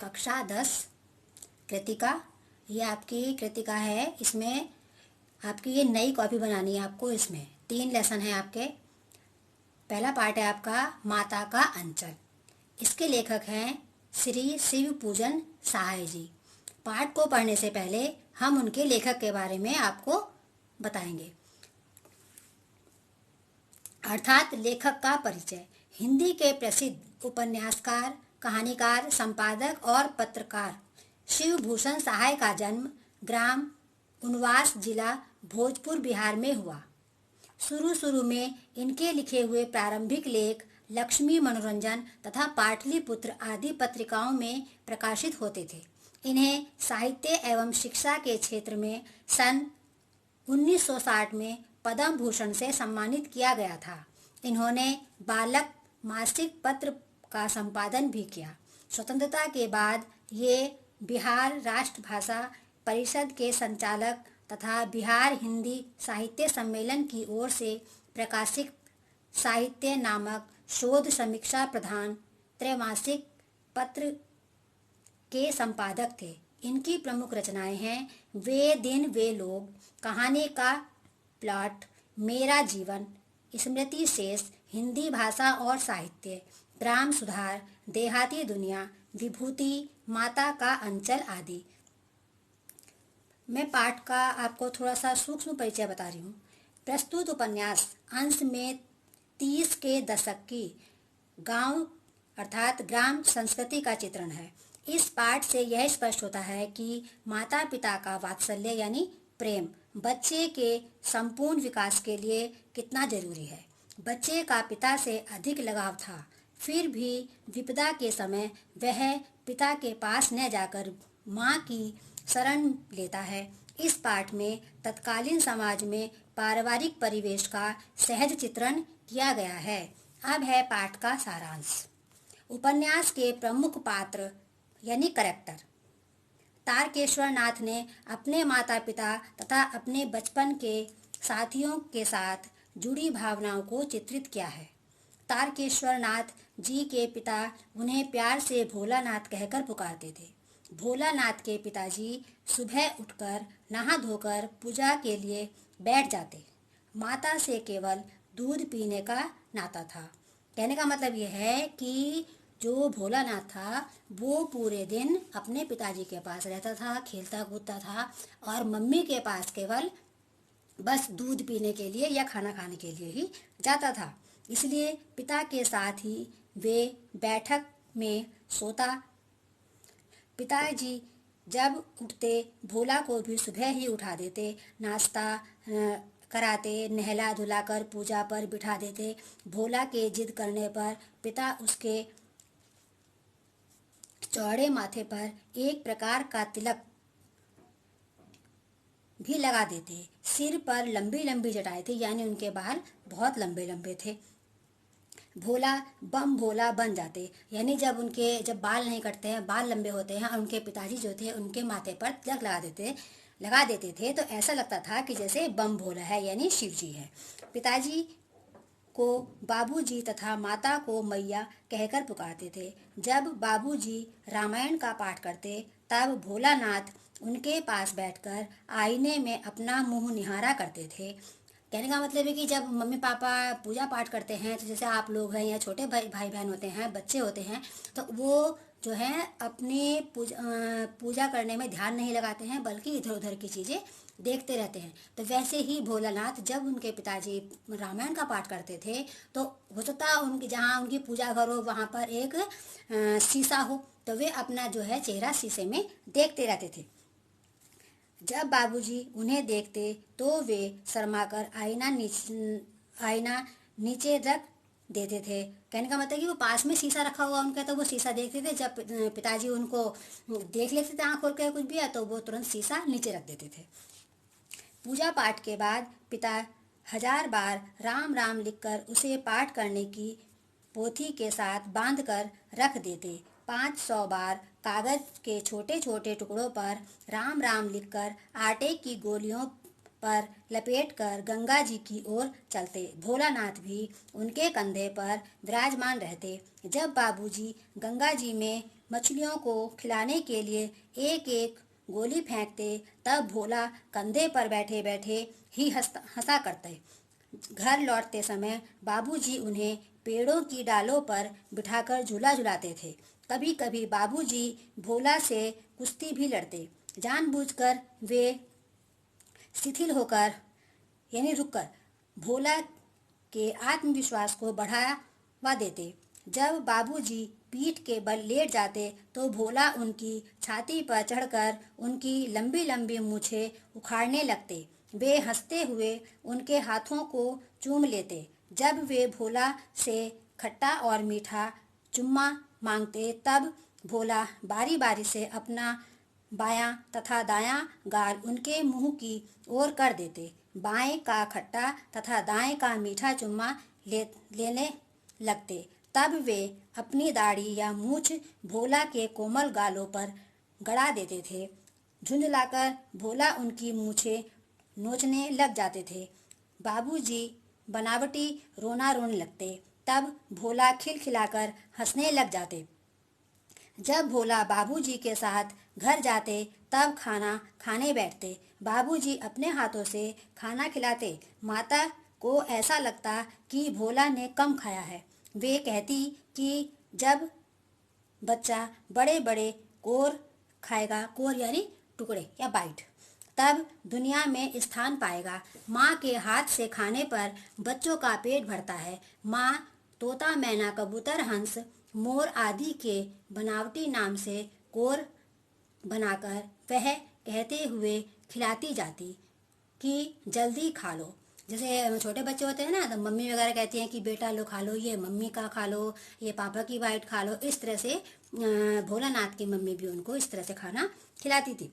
कक्षा 10 कृतिका। ये आपकी कृतिका है। इसमें आपकी ये नई कॉपी बनानी है आपको। इसमें 3 लेसन है आपके। पहला पार्ट है आपका माता का अंचल। इसके लेखक हैं श्री शिव पूजन सहाय जी। पाठ को पढ़ने से पहले हम उनके लेखक के बारे में आपको बताएंगे, अर्थात लेखक का परिचय। हिंदी के प्रसिद्ध उपन्यासकार, कहानीकार, संपादक और पत्रकार शिव भूषण सहाय का जन्म ग्राम उनवास, जिला भोजपुर, बिहार में हुआ। शुरू में इनके लिखे हुए प्रारंभिक लेख लक्ष्मी मनोरंजन तथा पाटलिपुत्र आदि पत्रिकाओं में प्रकाशित होते थे। इन्हें साहित्य एवं शिक्षा के क्षेत्र में सन 1960 में पद्म भूषण से सम्मानित किया गया था। इन्होंने बालक मासिक पत्र का संपादन भी किया। स्वतंत्रता के बाद ये बिहार राष्ट्रभाषा परिषद के संचालक तथा बिहार हिंदी साहित्य सम्मेलन की ओर से प्रकाशित साहित्य नामक शोध समीक्षा प्रधान त्रैमासिक पत्र के संपादक थे। इनकी प्रमुख रचनाएं हैं वे दिन वे लोग, कहानी का प्लॉट, मेरा जीवन, स्मृति शेष, हिंदी भाषा और साहित्य, ग्राम सुधार, देहाती दुनिया, विभूति, माता का अंचल आदि। मैं पाठ का आपको थोड़ा सा सूक्ष्म परिचय बता रही हूँ। प्रस्तुत उपन्यास अंश में 30 के दशक की गांव अर्थात ग्राम संस्कृति का चित्रण है। इस पाठ से यह स्पष्ट होता है कि माता पिता का वात्सल्य यानी प्रेम बच्चे के संपूर्ण विकास के लिए कितना जरूरी है। बच्चे का पिता से अधिक लगाव था, फिर भी विपदा के समय वह पिता के पास न जाकर माँ की शरण लेता है। इस पाठ में तत्कालीन समाज में पारिवारिक परिवेश का सहज चित्रण किया गया है। अब है पाठ का सारांश। उपन्यास के प्रमुख पात्र यानी कैरेक्टर। तारकेश्वर नाथ ने अपने माता पिता तथा अपने बचपन के साथियों के साथ जुड़ी भावनाओं को चित्रित किया है। तारकेश्वर नाथ जी के पिता उन्हें प्यार से भोलानाथ कहकर पुकारते थे। भोलानाथ के पिताजी सुबह उठकर नहा धोकर पूजा के लिए बैठ जाते। माता से केवल दूध पीने का नाता था। कहने का मतलब यह है कि जो भोलानाथ था वो पूरे दिन अपने पिताजी के पास रहता था, खेलता कूदता था और मम्मी के पास केवल बस दूध पीने के लिए या खाना खाने के लिए ही जाता था। इसलिए पिता के साथ ही वे बैठक में सोता। पिताजी जब उठते भोला को भी सुबह ही उठा देते, नाश्ता कराते, नहला धुलाकर पूजा पर बिठा देते। भोला के जिद करने पर पिता उसके चौड़े माथे पर एक प्रकार का तिलक भी लगा देते। सिर पर लंबी लंबी जटाएं थी, यानी उनके बाल बहुत लंबे लंबे थे। भोला बन जाते, यानी जब बाल नहीं कटते हैं, बाल लंबे होते हैं और उनके पिताजी जो थे उनके माथे पर तिलक लगा देते थे तो ऐसा लगता था कि जैसे बम भोला है यानी शिव जी है। पिताजी को बाबूजी तथा माता को मैया कहकर पुकारते थे। जब बाबूजी रामायण का पाठ करते तब भोलानाथ उनके पास बैठकर आईने में अपना मुंह निहारा करते थे। कहने का मतलब है कि जब मम्मी पापा पूजा पाठ करते हैं तो जैसे आप लोग हैं या छोटे भाई बहन होते हैं, बच्चे होते हैं, तो वो जो है अपनी पूजा करने में ध्यान नहीं लगाते हैं बल्कि इधर उधर की चीज़ें देखते रहते हैं। तो वैसे ही भोलानाथ जब उनके पिताजी रामायण का पाठ करते थे तो हो सकता है उनकी जहाँ उनकी पूजा घर हो वहाँ पर एक शीशा हो, तो वे अपना जो है चेहरा शीशे में देखते रहते थे। जब बाबूजी उन्हें देखते तो वे शर्माकर आईना नीचे रख देते थे। कहने का मतलब कि वो पास में शीशा रखा हुआ उनका, तो वो शीशा देखते थे। जब पिताजी उनको देख लेते थे आँख खोल कर कुछ भी है तो वो तुरंत शीशा नीचे रख देते थे। पूजा पाठ के बाद पिता 1000 बार राम राम लिखकर उसे पाठ करने की पोथी के साथ बांध कर रख देते। 500 बार कागज के छोटे छोटे टुकड़ों पर राम राम लिखकर आटे की गोलियों पर लपेटकर गंगा जी की ओर चलते। भोलानाथ भी उनके कंधे पर विराजमान रहते। जब बाबूजी गंगा जी में मछलियों को खिलाने के लिए एक एक गोली फेंकते, तब भोला कंधे पर बैठे बैठे ही हंसा करते। घर लौटते समय बाबूजी उन्हें पेड़ों की डालों पर बिठाकर झूला झुलाते थे। कभी कभी बाबूजी भोला से कुश्ती भी लड़ते। जानबूझकर वे शिथिल होकर रुककर भोला के आत्मविश्वास को बढ़ावा देते। जब बाबूजी पीठ के बल लेट जाते तो भोला उनकी छाती पर चढ़कर उनकी लंबी लंबी मूछें उखाड़ने लगते। वे हंसते हुए उनके हाथों को चूम लेते। जब वे भोला से खट्टा और मीठा चुम्मा मांगते, तब भोला बारी बारी से अपना बायां तथा दायां गाल उनके मुंह की ओर कर देते। बाएं का खट्टा तथा दाएं का मीठा चुम्मा लेने लगते। तब वे अपनी दाढ़ी या मूछ भोला के कोमल गालों पर गड़ा देते थे। झुंझलाकर भोला उनकी मूछें नोचने लग जाते थे। बाबूजी बनावटी रोना रोने लगते। तब भोला खिलखिलाकर हंसने लग जाते। जब भोला बाबूजी के साथ घर जाते तब खाना खाने बैठते। बाबूजी अपने हाथों से खाना खिलाते। माता को ऐसा लगता कि भोला ने कम खाया है। वे कहती कि जब बच्चा बड़े बड़े कोर खाएगा, कोर यानी टुकड़े या बाइट, तब दुनिया में स्थान पाएगा। माँ के हाथ से खाने पर बच्चों का पेट भरता है। माँ तोता, मैना, कबूतर, हंस, मोर आदि के बनावटी नाम से कोर बनाकर वह कहते हुए खिलाती जाती कि जल्दी खा लो। जैसे छोटे बच्चे होते हैं ना, तो मम्मी वगैरह कहती हैं कि बेटा लो खा लो, ये मम्मी का खा लो, ये पापा की बाइट खा लो। इस तरह से भोलानाथ की मम्मी भी उनको इस तरह से खाना खिलाती थी,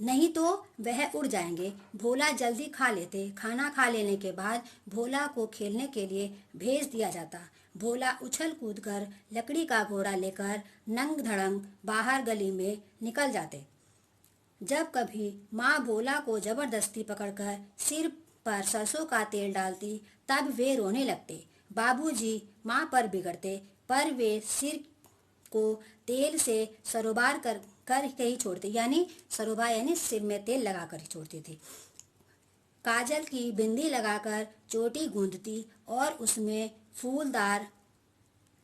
नहीं तो वह उड़ जाएंगे। भोला जल्दी खा लेते। खाना खा लेने के बाद भोला को खेलने के लिए भेज दिया जाता। भोला उछल कूद कर लकड़ी का घोड़ा लेकर नंग धड़ंग बाहर गली में निकल जाते। जब कभी माँ भोला को जबरदस्ती पकड़कर सिर पर सरसों का तेल डालती, तब वे रोने लगते। बाबूजी माँ पर बिगड़ते, पर वे सिर को तेल से सरोबार कर के ही छोड़ते, यानी सरोबार यानी सिर में तेल लगाकर ही छोड़ती थी। काजल की बिंदी लगाकर चोटी गूंदती और उसमें फूलदार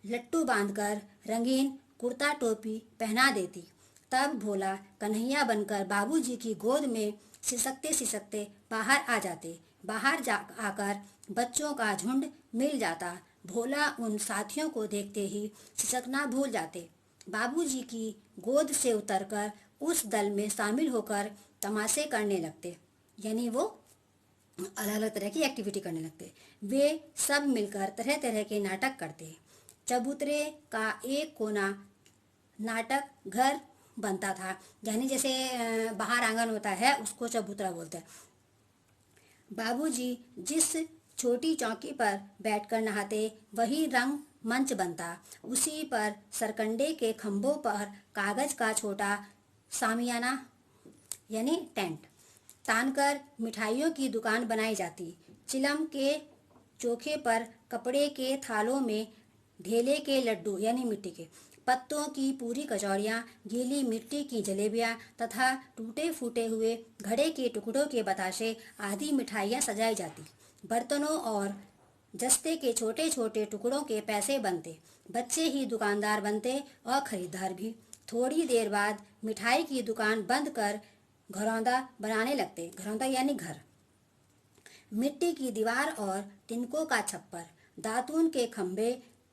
लट्टू बांधकर रंगीन कुर्ता टोपी पहना देती। तब भोला कन्हैया बनकर बाबूजी की गोद में सिसकते सिसकते बाहर आ जाते। बाहर जा आकर बच्चों का झुंड मिल जाता। भोला उन साथियों को देखते ही सिसकना भूल जाते। बाबूजी की गोद से उतरकर उस दल में शामिल होकर तमाशे करने लगते, यानी वो अलग अलग तरह की एक्टिविटी करने लगते। वे सब मिलकर तरह तरह के नाटक करते। चबूतरे का एक कोना नाटक घर बनता था, यानी जैसे बाहर आंगन होता है उसको चबूतरा बोलते हैं। बाबूजी जिस छोटी चौकी पर बैठकर नहाते वही रंग मंच बनता। उसी पर सरकंडे के खंभों पर कागज का छोटा सामियाना यानी टेंट तानकर मिठाइयों की दुकान बनाई जाती। चिलम के चोखे पर कपड़े के थालों में ढेले के लड्डू यानी मिट्टी के, पत्तों की पूरी कचौड़ियाँ, गीली मिट्टी की जलेबियाँ तथा टूटे फूटे हुए घड़े के टुकड़ों के बताशे आदि मिठाइयाँ सजाई जाती। बर्तनों और जस्ते के छोटे छोटे टुकड़ों के पैसे बनते। बच्चे ही दुकानदार बनते और खरीदार भी। थोड़ी देर बाद मिठाई की दुकान बंद कर घरौंदा बनाने लगते। घरौंदा यानी घर। मिट्टी की दीवार और तिनकों का छप्पर, दातून के खंभे,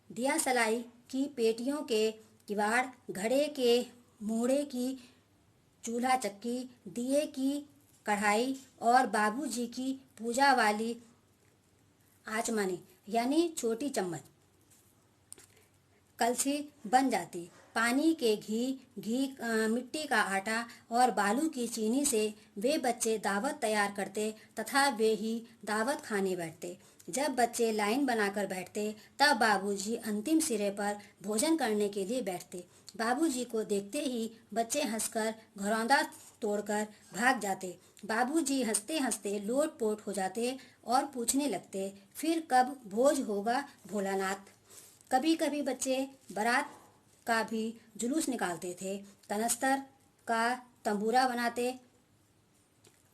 दिया सलाई की पेटियों के किवाड़, घड़े के मूड़े की चूल्हा चक्की, दिए की कढ़ाई और बाबूजी की पूजा वाली आचमनी यानी छोटी चम्मच कलछी बन जाती। पानी के घी मिट्टी का आटा और बालू की चीनी से वे बच्चे दावत तैयार करते तथा वे ही दावत खाने बैठते। जब बच्चे लाइन बनाकर बैठते तब बाबूजी अंतिम सिरे पर भोजन करने के लिए बैठते। बाबूजी को देखते ही बच्चे हंसकर घरौंदा तोड़कर भाग जाते। बाबूजी हंसते हंसते लोट-पोट हो जाते और पूछने लगते, फिर कब भोज होगा भोलानाथ। कभी कभी बच्चे बारात का भी जुलूस निकालते थे। तनस्तर का तंबूरा बनाते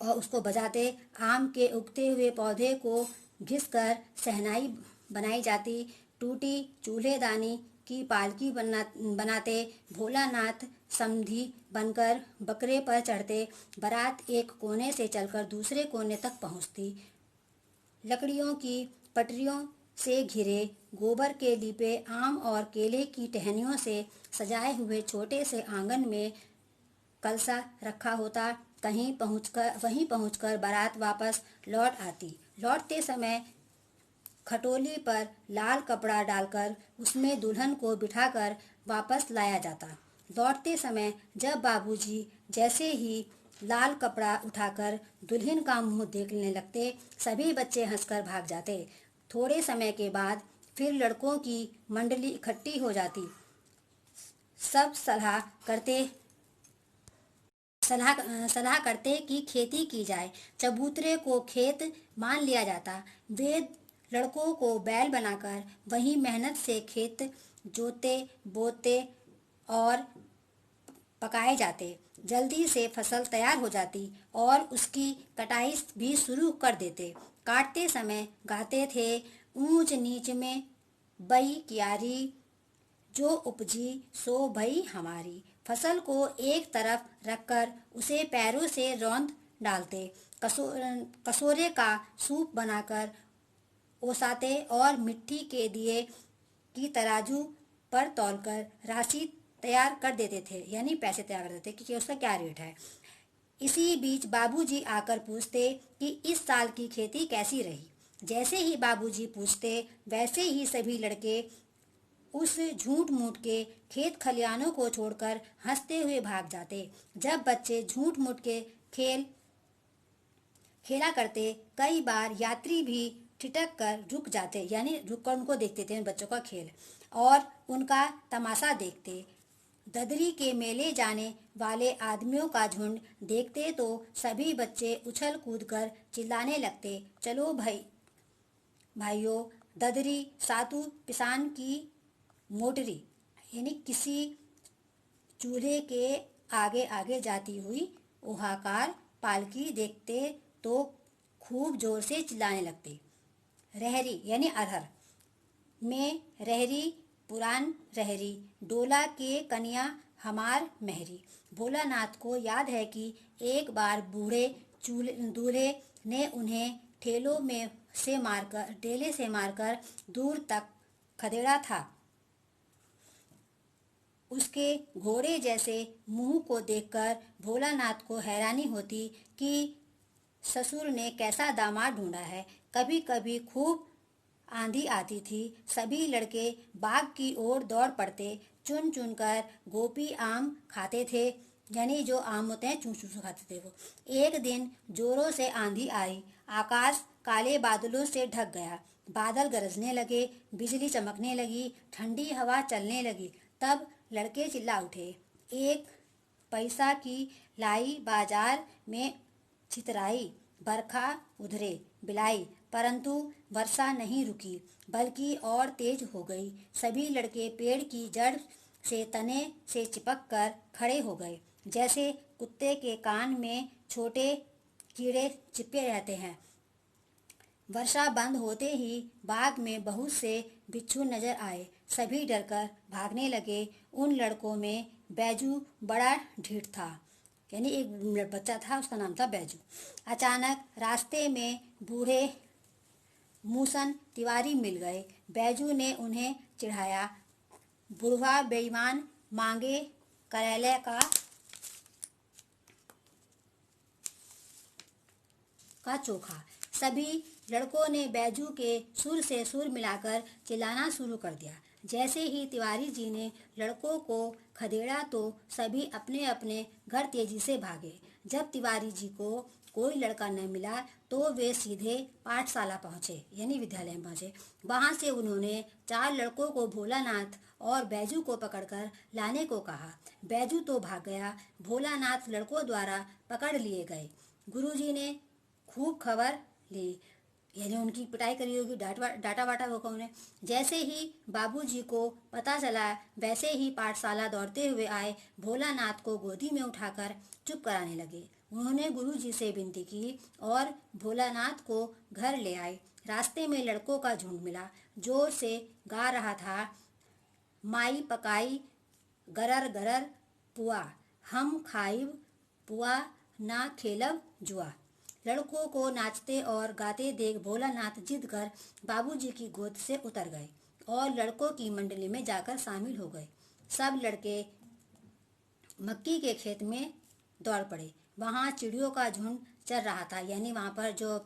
और उसको बजाते। आम के उगते हुए पौधे को घिसकर शहनाई बनाई जाती। टूटी चूल्हेदानी की पालकी बनाते। भोलानाथ समधी बनकर बकरे पर चढ़ते। बारात एक कोने से चलकर दूसरे कोने तक पहुंचती। लकड़ियों की पटरियों से घिरे गोबर के लीपे आम और केले की टहनियों से सजाए हुए छोटे से आंगन में कलसा रखा होता। वहीं पहुंचकर बारात वापस लौट आती। लौटते समय खटोली पर लाल कपड़ा डालकर उसमें दुल्हन को बिठाकर वापस लाया जाता। लौटते समय जब बाबूजी जैसे ही लाल कपड़ा उठाकर दुल्हन का मुंह देखने लगते, सभी बच्चे हंसकर भाग जाते। थोड़े समय के बाद फिर लड़कों की मंडली इकट्ठी हो जाती। सब सलाह करते कि खेती की जाए। चबूतरे को खेत मान लिया जाता। वे लड़कों को बैल बनाकर वहीं मेहनत से खेत जोतते बोते और पकाए जाते। जल्दी से फसल तैयार हो जाती और उसकी कटाई भी शुरू कर देते। काटते समय गाते थे, ऊंच नीच में बई कियारी, जो उपजी सो भई हमारी। फसल को एक तरफ रखकर उसे पैरों से रौंद डालते। कसोरे का सूप बनाकर ओसाते और मिट्टी के दिए की तराजू पर तौलकर राशि तैयार कर देते थे, यानी पैसे तैयार कर देते कि उसका क्या रेट है। इसी बीच बाबूजी आकर पूछते कि इस साल की खेती कैसी रही। जैसे ही बाबूजी पूछते वैसे ही सभी लड़के उस झूठ मूठ के खेत खलियानों को छोड़कर हंसते हुए भाग जाते। जब बच्चे झूठ मूठ के खेला करते, कई बार यात्री भी ठिठक कर रुक जाते, यानी रुक कर उनको देखते थे, उन बच्चों का खेल और उनका तमाशा देखते। ददरी के मेले जाने वाले आदमियों का झुंड देखते तो सभी बच्चे उछल कूद कर चिल्लाने लगते, चलो भाइयों, ददरी सातु पिसान की मोटरी, यानी किसी चूल्हे के आगे आगे जाती हुई ओहाकार पालकी देखते तो खूब जोर से चिल्लाने लगते। रहरी यानी अरहर में रहरी पुरान रहरी, डोला के कन्या हमार महरी। भोलानाथ को याद है कि एक बार बूढ़े दूल्हे ने उन्हें ढेले से मारकर दूर तक खदेड़ा था। उसके घोड़े जैसे मुंह को देखकर भोलानाथ को हैरानी होती कि ससुर ने कैसा दामाद ढूंढा है। कभी कभी खूब आंधी आती थी। सभी लड़के बाग की ओर दौड़ पड़ते। चुन चुन कर गोपी आम खाते थे, यानी जो आम होते हैं चूस चूस खाते थे वो। एक दिन जोरों से आंधी आई। आकाश काले बादलों से ढक गया। बादल गरजने लगे, बिजली चमकने लगी, ठंडी हवा चलने लगी। तब लड़के चिल्ला उठे, एक पैसा की लाई बाजार में छितराई, बरखा उधरे बिलाई। परंतु वर्षा नहीं रुकी, बल्कि और तेज हो गई। सभी लड़के पेड़ की जड़ से तने से चिपक कर खड़े हो गए, जैसे कुत्ते के कान में छोटे कीड़े चिपके रहते हैं। वर्षा बंद होते ही बाग में बहुत से बिच्छू नजर आए। सभी डरकर भागने लगे। उन लड़कों में बैजू बड़ा ढीठ था, यानी एक बच्चा था, उसका नाम था बैजू। अचानक रास्ते में बूढ़े मूसन तिवारी मिल गए। बैजू ने उन्हें चिढ़ाया, बुढ़वा बेईमान, मांगे करेले का चोखा। सभी लड़कों ने बैजू के सुर से सुर मिलाकर चिल्लाना शुरू कर दिया। जैसे ही तिवारी जी ने लड़कों को खदेड़ा तो सभी अपने अपने घर तेजी से भागे। जब तिवारी जी को कोई लड़का न मिला तो वे सीधे पाठशाला पहुँचे, यानी विद्यालय में पहुँचे। वहाँ से उन्होंने 4 लड़कों को भोलानाथ और बैजू को पकड़कर लाने को कहा। बैजू तो भाग गया, भोलानाथ लड़कों द्वारा पकड़ लिए गए। गुरुजी ने खूब खबर ली। यानी उनकी पिटाई करी होगी, डांटा वाटा होगा उन्हें। जैसे ही बाबूजी को पता चला वैसे ही पाठशाला दौड़ते हुए आए, भोलानाथ को गोदी में उठाकर चुप कराने लगे। उन्होंने गुरुजी से विनती की और भोलानाथ को घर ले आए। रास्ते में लड़कों का झुंड मिला, जोर से गा रहा था, माई पकाई गरर गरर पुआ, हम खाइब पुआ ना खेलब जुआ। लड़कों को नाचते और गाते देख भोलानाथ जिद कर बाबूजी की गोद से उतर गए और लड़कों की मंडली में जाकर शामिल हो गए। सब लड़के मक्की के खेत में दौड़ पड़े। वहाँ चिड़ियों का झुंड चल रहा था, यानी वहाँ पर जो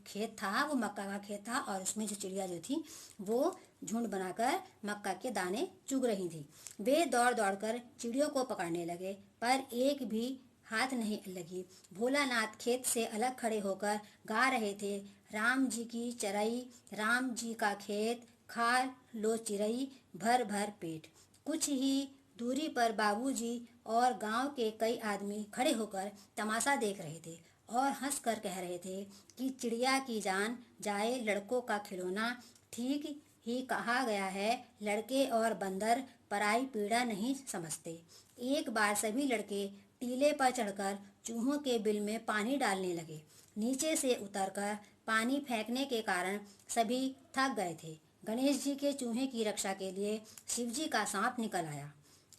खेत था वो मक्का का खेत था और उसमें जो चिड़िया जो थी वो झुंड बनाकर मक्का के दाने चुग रही थी। वे दौड़ दौड़ कर चिड़ियों को पकड़ने लगे, पर एक भी हाथ नहीं लगी। भोलानाथ खेत से अलग खड़े होकर गा रहे थे, राम जी की चरई, राम जी का खेत, खा लो चिरई भर भर पेट। कुछ ही दूरी पर बाबूजी और गांव के कई आदमी खड़े होकर तमाशा देख रहे थे और हंसकर कह रहे थे कि चिड़िया की जान जाए लड़कों का खिलौना। ठीक ही कहा गया है, लड़के और बंदर पराई पीड़ा नहीं समझते। एक बार सभी लड़के टीले पर चढ़कर चूहों के बिल में पानी डालने लगे। नीचे से उतरकर पानी फेंकने के कारण सभी थक गए थे। गणेश जी के चूहे की रक्षा के लिए शिवजी का सांप निकल आया।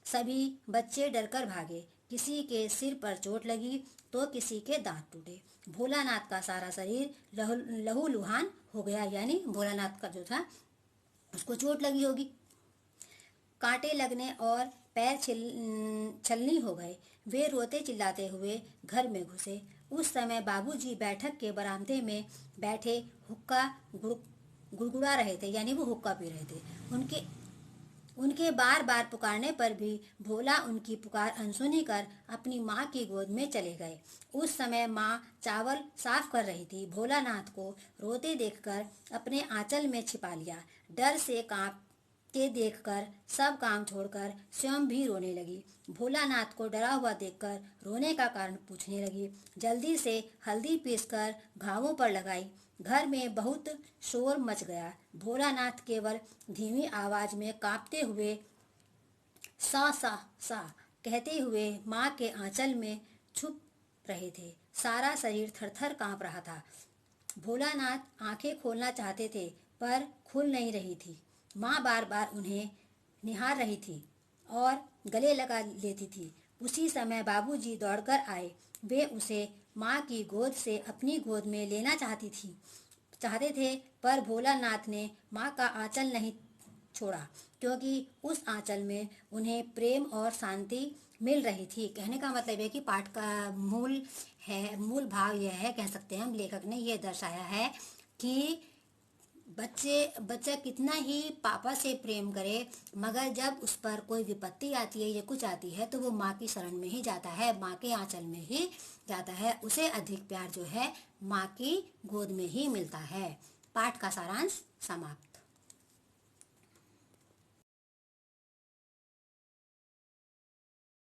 सभी बच्चे डरकर भागे। किसी के सिर पर चोट लगी तो किसी के दांत टूटे। भोलानाथ का सारा शरीर लहूलुहान हो गया, यानी भोलानाथ का जो था उसको चोट लगी होगी। कांटे लगने और पैर छलनी हो गए। वे रोते चिल्लाते हुए घर में घुसे। उस समय बाबूजी बैठक के बरामदे में बैठे हुक्का गुड़गुड़ा रहे थे, यानी वो हुक्का पी रहे थे। उनके बार बार पुकारने पर भी भोला उनकी पुकार अनसुनी कर अपनी माँ की गोद में चले गए। उस समय माँ चावल साफ कर रही थी। भोलानाथ को रोते देखकर अपने आंचल में छिपा लिया। डर से कांपते देखकर सब काम छोड़कर स्वयं भी रोने लगी। भोलानाथ को डरा हुआ देखकर रोने का कारण पूछने लगी। जल्दी से हल्दी पीसकर घावों पर लगाई। घर में बहुत शोर मच गया। भोलानाथ केवल धीमी आवाज में कांपते हुए सा सा सा कहते हुए माँ के आंचल में छुप रहे थे। सारा शरीर थरथर कांप रहा था। भोलानाथ आंखें खोलना चाहते थे पर खुल नहीं रही थी। माँ बार बार उन्हें निहार रही थी और गले लगा लेती थी। उसी समय बाबूजी दौड़कर आए। वे उसे माँ की गोद से अपनी गोद में लेना चाहते थे, पर भोलानाथ ने माँ का आंचल नहीं छोड़ा, क्योंकि उस आंचल में उन्हें प्रेम और शांति मिल रही थी। कहने का मतलब है कि पाठ का मूल भाव यह है, कह सकते हैं हम, लेखक ने यह दर्शाया है कि बच्चा कितना ही पापा से प्रेम करे, मगर जब उस पर कोई विपत्ति आती है या कुछ आती है तो वो माँ की शरण में ही जाता है, माँ के आंचल में ही जाता है। उसे अधिक प्यार जो है माँ की गोद में ही मिलता है। पाठ का सारांश समाप्त।